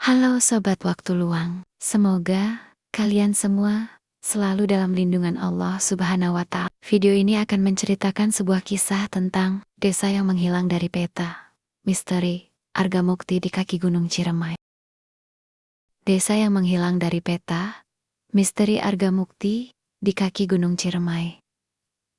Halo Sobat Waktu Luang, semoga kalian semua selalu dalam lindungan Allah Subhanahu wa Ta'ala. Video ini akan menceritakan sebuah kisah tentang desa yang menghilang dari peta. Misteri Argamukti di kaki Gunung Ciremai. Desa yang menghilang dari peta, misteri Argamukti di kaki Gunung Ciremai.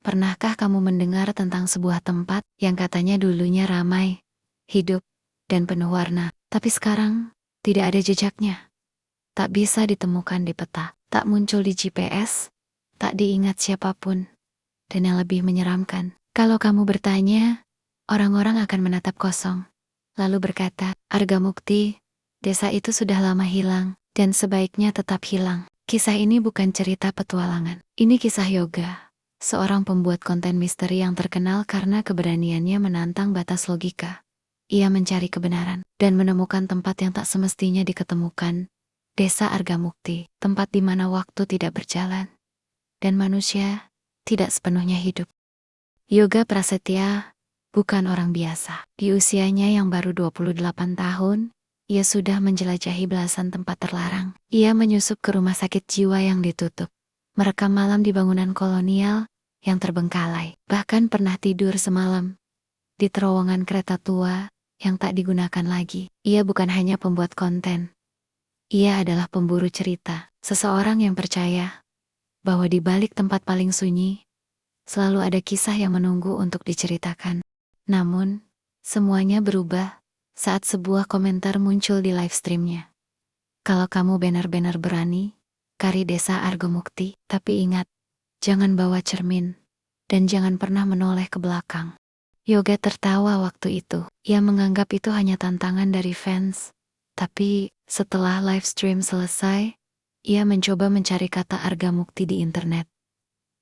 Pernahkah kamu mendengar tentang sebuah tempat yang katanya dulunya ramai, hidup, dan penuh warna, tapi sekarang tidak ada jejaknya? Tak bisa ditemukan di peta, tak muncul di GPS, tak diingat siapapun. Dan yang lebih menyeramkan, kalau kamu bertanya, orang-orang akan menatap kosong, lalu berkata, Argamukti, desa itu sudah lama hilang, dan sebaiknya tetap hilang. Kisah ini bukan cerita petualangan, ini kisah Yoga, seorang pembuat konten misteri yang terkenal karena keberaniannya menantang batas logika. Ia mencari kebenaran dan menemukan tempat yang tak semestinya diketemukan. Desa Argamukti, tempat di mana waktu tidak berjalan dan manusia tidak sepenuhnya hidup. Yoga Prasetya bukan orang biasa. Di usianya yang baru 28 tahun, ia sudah menjelajahi belasan tempat terlarang. Ia menyusup ke rumah sakit jiwa yang ditutup, merekam malam di bangunan kolonial yang terbengkalai, bahkan pernah tidur semalam di terowongan kereta tua yang tak digunakan lagi. Ia bukan hanya pembuat konten. Ia adalah pemburu cerita, seseorang yang percaya bahwa di balik tempat paling sunyi, selalu ada kisah yang menunggu untuk diceritakan. Namun, semuanya berubah saat sebuah komentar muncul di live streamnya. Kalau kamu benar-benar berani, cari desa Argamukti, tapi ingat, jangan bawa cermin, dan jangan pernah menoleh ke belakang. Yoga tertawa waktu itu. Ia menganggap itu hanya tantangan dari fans. Tapi setelah live stream selesai, ia mencoba mencari kata Argamukti di internet.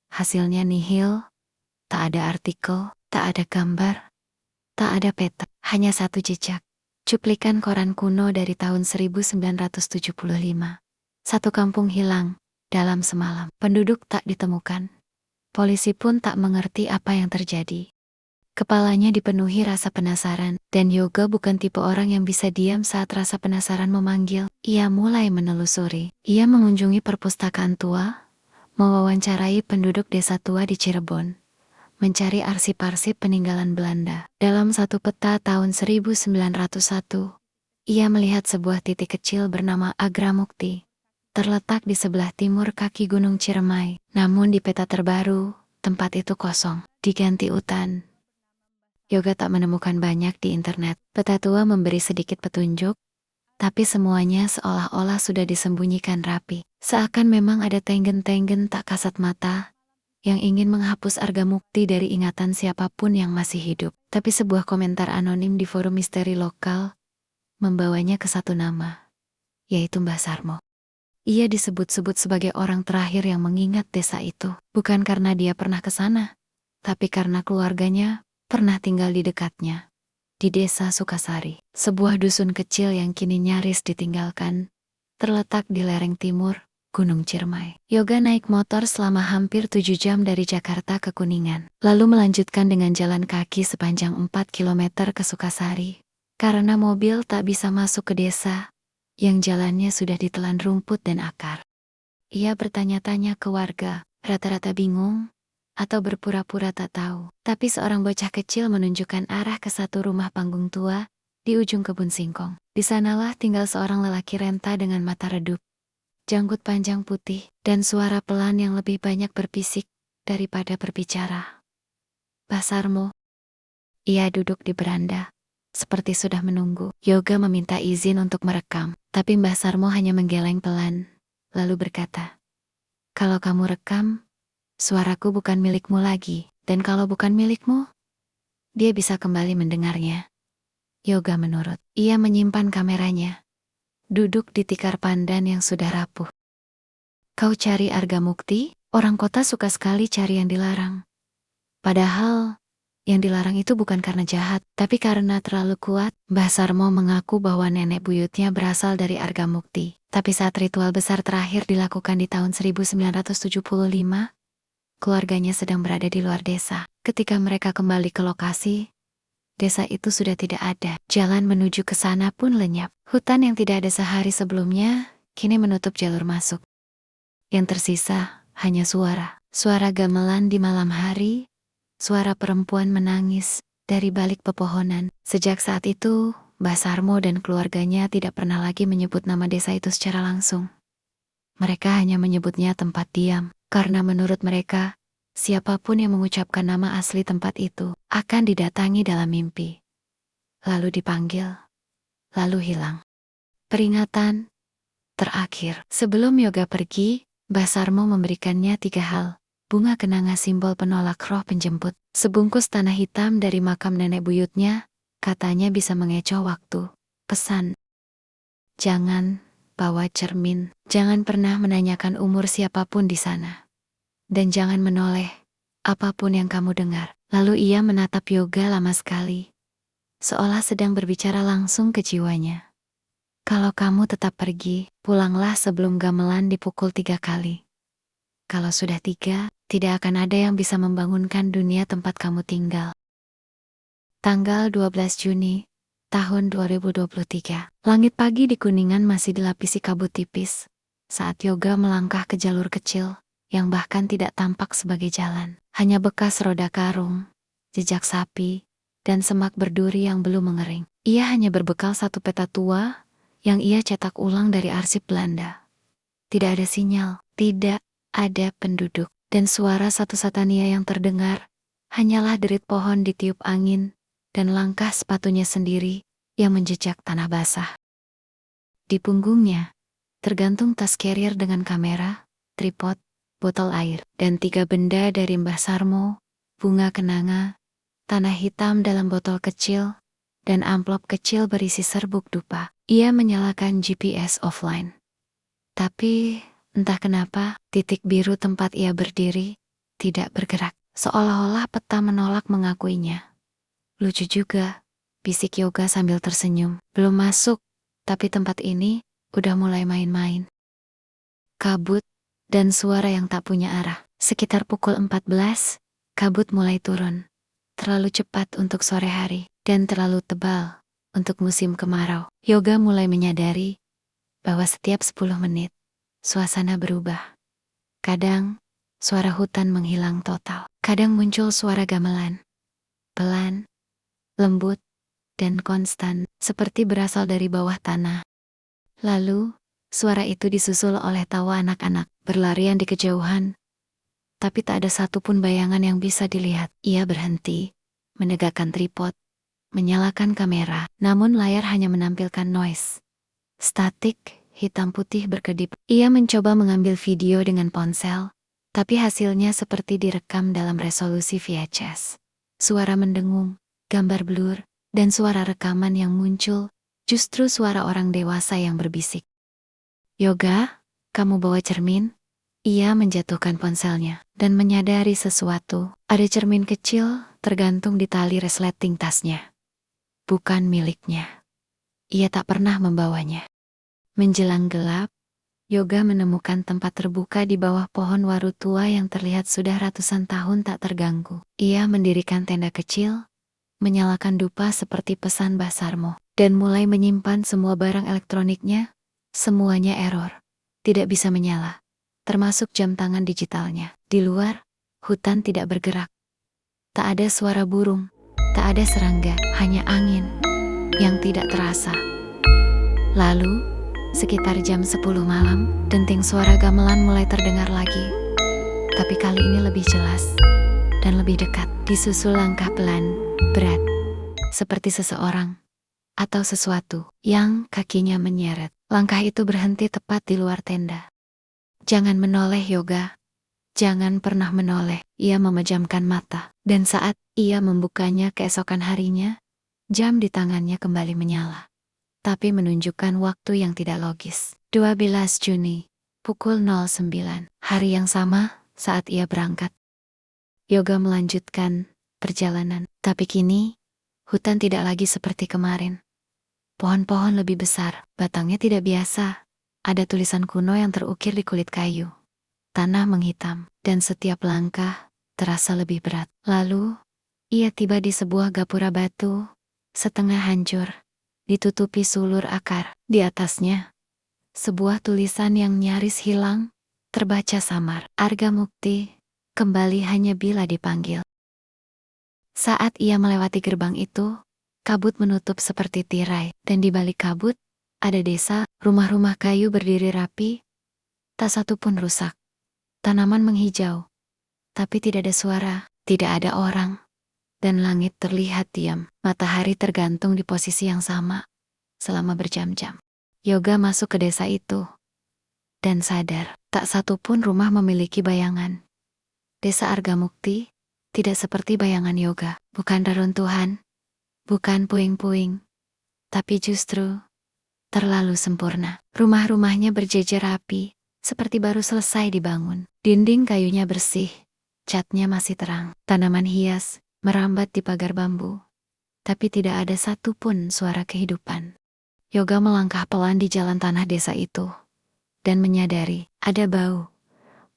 Hasilnya nihil, tak ada artikel, tak ada gambar, tak ada peta, hanya satu jejak. Cuplikan koran kuno dari tahun 1975. Satu kampung hilang dalam semalam. Penduduk tak ditemukan. Polisi pun tak mengerti apa yang terjadi. Kepalanya dipenuhi rasa penasaran, dan Yoga bukan tipe orang yang bisa diam saat rasa penasaran memanggil. Ia mulai menelusuri. Ia mengunjungi perpustakaan tua, mewawancarai penduduk desa tua di Cirebon, mencari arsip-arsip peninggalan Belanda. Dalam satu peta tahun 1901, ia melihat sebuah titik kecil bernama Argamukti, terletak di sebelah timur kaki Gunung Ciremai. Namun di peta terbaru, tempat itu kosong, diganti hutan. Yoga tak menemukan banyak di internet. Peta tua memberi sedikit petunjuk, tapi semuanya seolah-olah sudah disembunyikan rapi. Seakan memang ada tenggen-tenggen tak kasat mata yang ingin menghapus Argamukti dari ingatan siapapun yang masih hidup. Tapi sebuah komentar anonim di forum misteri lokal membawanya ke satu nama, yaitu Mbah Sarmo. Ia disebut-sebut sebagai orang terakhir yang mengingat desa itu, bukan karena dia pernah ke sana, tapi karena keluarganya pernah tinggal di dekatnya, di desa Sukasari, sebuah dusun kecil yang kini nyaris ditinggalkan, terletak di lereng timur Gunung Ciremai. Yoga naik motor selama hampir 7 jam dari Jakarta ke Kuningan, lalu melanjutkan dengan jalan kaki sepanjang 4 km ke Sukasari, karena mobil tak bisa masuk ke desa yang jalannya sudah ditelan rumput dan akar. Ia bertanya-tanya ke warga, rata-rata bingung, atau berpura-pura tak tahu. Tapi seorang bocah kecil menunjukkan arah ke satu rumah panggung tua di ujung kebun singkong. Di sanalah tinggal seorang lelaki renta dengan mata redup, janggut panjang putih, dan suara pelan yang lebih banyak berbisik daripada berbicara. Mbah Sarmo. Ia duduk di beranda, seperti sudah menunggu. Yoga meminta izin untuk merekam, tapi Mbah Sarmo hanya menggeleng pelan, lalu berkata, "Kalau kamu rekam, suaraku bukan milikmu lagi, dan kalau bukan milikmu, dia bisa kembali mendengarnya." Yoga menurut. Ia menyimpan kameranya, duduk di tikar pandan yang sudah rapuh. "Kau cari Argamukti? Orang kota suka sekali cari yang dilarang. Padahal, yang dilarang itu bukan karena jahat, tapi karena terlalu kuat." Mbah Sarmo mengaku bahwa nenek buyutnya berasal dari Argamukti. Tapi saat ritual besar terakhir dilakukan di tahun 1975, keluarganya sedang berada di luar desa. Ketika mereka kembali ke lokasi, desa itu sudah tidak ada. Jalan menuju ke sana pun lenyap. Hutan yang tidak ada sehari sebelumnya kini menutup jalur masuk. Yang tersisa hanya suara. Suara gamelan di malam hari, suara perempuan menangis dari balik pepohonan. Sejak saat itu, Mbah Sarmo dan keluarganya tidak pernah lagi menyebut nama desa itu secara langsung. Mereka hanya menyebutnya tempat diam, karena menurut mereka, siapapun yang mengucapkan nama asli tempat itu akan didatangi dalam mimpi. Lalu dipanggil, lalu hilang. Peringatan terakhir. Sebelum Yoga pergi, Mbah Sarmo memberikannya 3 hal. Bunga kenanga simbol penolak roh penjemput. Sebungkus tanah hitam dari makam nenek buyutnya, katanya bisa mengecoh waktu. Pesan, jangan bawa cermin. Jangan pernah menanyakan umur siapapun di sana. Dan jangan menoleh apapun yang kamu dengar. Lalu ia menatap Yoga lama sekali, seolah sedang berbicara langsung ke jiwanya. Kalau kamu tetap pergi, pulanglah sebelum gamelan dipukul 3 kali. Kalau sudah 3, tidak akan ada yang bisa membangunkan dunia tempat kamu tinggal. Tanggal 12 Juni, tahun 2023. Langit pagi di Kuningan masih dilapisi kabut tipis, saat Yoga melangkah ke jalur kecil, yang bahkan tidak tampak sebagai jalan. Hanya bekas roda karung, jejak sapi, dan semak berduri yang belum mengering. Ia hanya berbekal satu peta tua, yang ia cetak ulang dari arsip Belanda. Tidak ada sinyal, tidak ada penduduk, dan suara satu-satunya yang terdengar hanyalah derit pohon ditiup angin dan langkah sepatunya sendiri yang menjejak tanah basah. Di punggungnya tergantung tas carrier dengan kamera, tripod, botol air, dan 3 benda dari Mbah Sarmo, bunga kenanga, tanah hitam dalam botol kecil, dan amplop kecil berisi serbuk dupa. Ia menyalakan GPS offline. Tapi, entah kenapa, titik biru tempat ia berdiri tidak bergerak, seolah-olah peta menolak mengakuinya. Lucu juga, bisik Yoga sambil tersenyum. Belum masuk, tapi tempat ini udah mulai main-main. Kabut dan suara yang tak punya arah. Sekitar pukul 14, kabut mulai turun. Terlalu cepat untuk sore hari, dan terlalu tebal untuk musim kemarau. Yoga mulai menyadari bahwa setiap 10 menit, suasana berubah. Kadang, suara hutan menghilang total. Kadang muncul suara gamelan. Pelan, lembut, dan konstan, seperti berasal dari bawah tanah. Lalu, suara itu disusul oleh tawa anak-anak, berlarian di kejauhan. Tapi tak ada satupun bayangan yang bisa dilihat. Ia berhenti, menegakkan tripod, menyalakan kamera, namun layar hanya menampilkan noise. Statik, hitam putih berkedip. Ia mencoba mengambil video dengan ponsel, tapi hasilnya seperti direkam dalam resolusi VHS. Suara mendengung, gambar blur, dan suara rekaman yang muncul, justru suara orang dewasa yang berbisik. Yoga, kamu bawa cermin? Ia menjatuhkan ponselnya, dan menyadari sesuatu. Ada cermin kecil, tergantung di tali resleting tasnya. Bukan miliknya. Ia tak pernah membawanya. Menjelang gelap, Yoga menemukan tempat terbuka di bawah pohon waru tua yang terlihat sudah ratusan tahun tak terganggu. Ia mendirikan tenda kecil, menyalakan dupa seperti pesan Mbah Sarmo, dan mulai menyimpan semua barang elektroniknya. Semuanya error, tidak bisa menyala, termasuk jam tangan digitalnya. Di luar, hutan tidak bergerak. Tak ada suara burung, tak ada serangga, hanya angin yang tidak terasa. Lalu, sekitar jam 10 malam, denting suara gamelan mulai terdengar lagi. Tapi kali ini lebih jelas dan lebih dekat, disusul langkah pelan, berat, seperti seseorang atau sesuatu yang kakinya menyeret. Langkah itu berhenti tepat di luar tenda. Jangan menoleh, Yoga. Jangan pernah menoleh. Ia memejamkan mata, dan saat ia membukanya keesokan harinya, jam di tangannya kembali menyala, tapi menunjukkan waktu yang tidak logis. 12 Juni, pukul 09, hari yang sama saat ia berangkat. Yoga melanjutkan perjalanan, tapi kini, hutan tidak lagi seperti kemarin. Pohon-pohon lebih besar, batangnya tidak biasa. Ada tulisan kuno yang terukir di kulit kayu. Tanah menghitam, dan setiap langkah terasa lebih berat. Lalu, Ia tiba di sebuah gapura batu, setengah hancur, ditutupi sulur akar. Di atasnya, sebuah tulisan yang nyaris hilang, terbaca samar. Arga Mukti, kembali hanya bila dipanggil. Saat ia melewati gerbang itu, kabut menutup seperti tirai, dan di balik kabut, ada desa, rumah-rumah kayu berdiri rapi, tak satu pun rusak. Tanaman menghijau, tapi tidak ada suara, tidak ada orang, dan langit terlihat diam. Matahari tergantung di posisi yang sama, selama berjam-jam. Yoga masuk ke desa itu, dan sadar, tak satu pun rumah memiliki bayangan. Desa Arga Mukti tidak seperti bayangan Yoga, bukan reruntuhan, bukan puing-puing, tapi justru terlalu sempurna. Rumah-rumahnya berjejer rapi, seperti baru selesai dibangun. Dinding kayunya bersih, catnya masih terang. Tanaman hias merambat di pagar bambu, tapi tidak ada satupun suara kehidupan. Yoga melangkah pelan di jalan tanah desa itu, dan menyadari ada bau.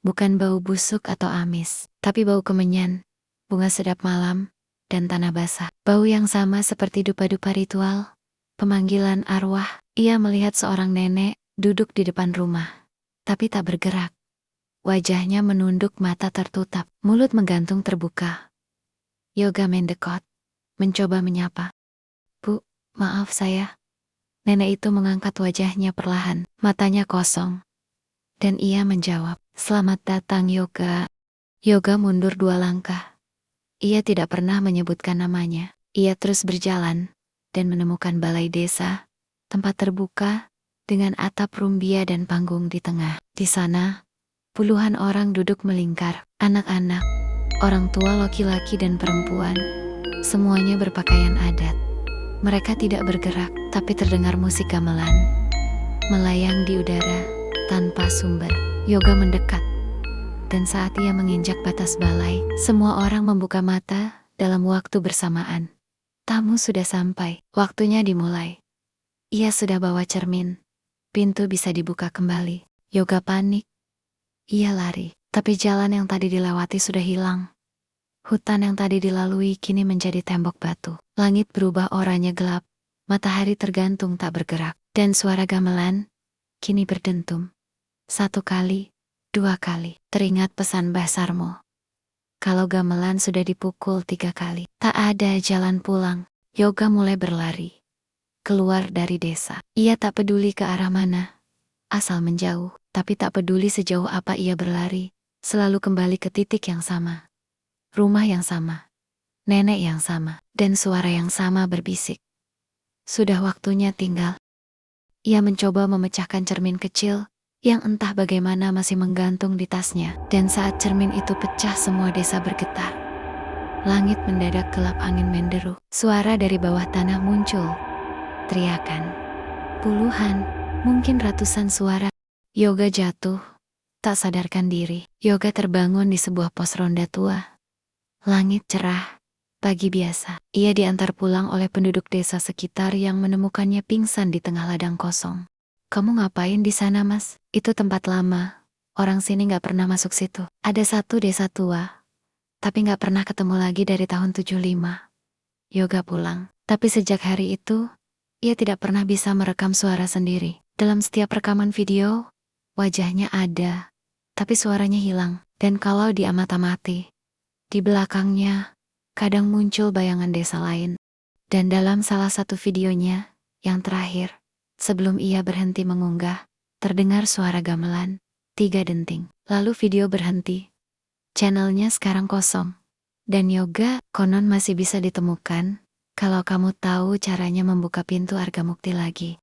Bukan bau busuk atau amis, tapi bau kemenyan, bunga sedap malam, dan tanah basah. Bau yang sama seperti dupa-dupa ritual, pemanggilan arwah. Ia melihat seorang nenek duduk di depan rumah, tapi tak bergerak. Wajahnya menunduk, mata tertutup, mulut menggantung terbuka. Yoga mendekat, mencoba menyapa. "Bu, maaf saya." Nenek itu mengangkat wajahnya perlahan, matanya kosong. Dan ia menjawab, "Selamat datang Yoga." Yoga mundur 2 langkah. Ia tidak pernah menyebutkan namanya. Ia terus berjalan, dan menemukan balai desa, tempat terbuka, dengan atap rumbia dan panggung di tengah. Di sana, puluhan orang duduk melingkar, anak-anak, orang tua laki-laki dan perempuan, semuanya berpakaian adat. Mereka tidak bergerak, tapi terdengar musik gamelan, melayang di udara, tanpa sumber. Yoga mendekat, dan saat ia menginjak batas balai, semua orang membuka mata dalam waktu bersamaan. Tamu sudah sampai, waktunya dimulai. Ia sudah bawa cermin, pintu bisa dibuka kembali. Yoga panik. Ia lari, tapi jalan yang tadi dilewati sudah hilang. Hutan yang tadi dilalui kini menjadi tembok batu. Langit berubah oranye gelap, matahari tergantung tak bergerak, dan suara gamelan kini berdentum. 1 kali, 2 kali. Teringat pesan Mbah Sarmo. Kalau gamelan sudah dipukul 3 kali, tak ada jalan pulang. Yoga mulai berlari keluar dari desa. Ia tak peduli ke arah mana, asal menjauh, tapi tak peduli sejauh apa ia berlari, selalu kembali ke titik yang sama. Rumah yang sama, nenek yang sama, dan suara yang sama berbisik. Sudah waktunya tinggal. Ia mencoba memecahkan cermin kecil, yang entah bagaimana masih menggantung di tasnya, dan saat cermin itu pecah semua desa bergetar. Langit mendadak gelap, angin menderu, suara dari bawah tanah muncul. Teriakan, puluhan, mungkin ratusan suara. Yoga jatuh, tak sadarkan diri. Yoga terbangun di sebuah pos ronda tua. Langit cerah, pagi biasa. Ia diantar pulang oleh penduduk desa sekitar yang menemukannya pingsan di tengah ladang kosong. "Kamu ngapain di sana, Mas?" "Itu tempat lama. Orang sini gak pernah masuk situ." "Ada satu desa tua, tapi gak pernah ketemu lagi dari tahun 75. Yoga pulang. Tapi sejak hari itu, ia tidak pernah bisa merekam suara sendiri. Dalam setiap rekaman video, wajahnya ada, tapi suaranya hilang. Dan kalau diamati, di belakangnya, kadang muncul bayangan desa lain. Dan dalam salah satu videonya, yang terakhir, sebelum ia berhenti mengunggah, terdengar suara gamelan, 3 denting. Lalu video berhenti. Channelnya sekarang kosong. Dan Yoga konon masih bisa ditemukan, kalau kamu tahu caranya membuka pintu Arga Mukti lagi.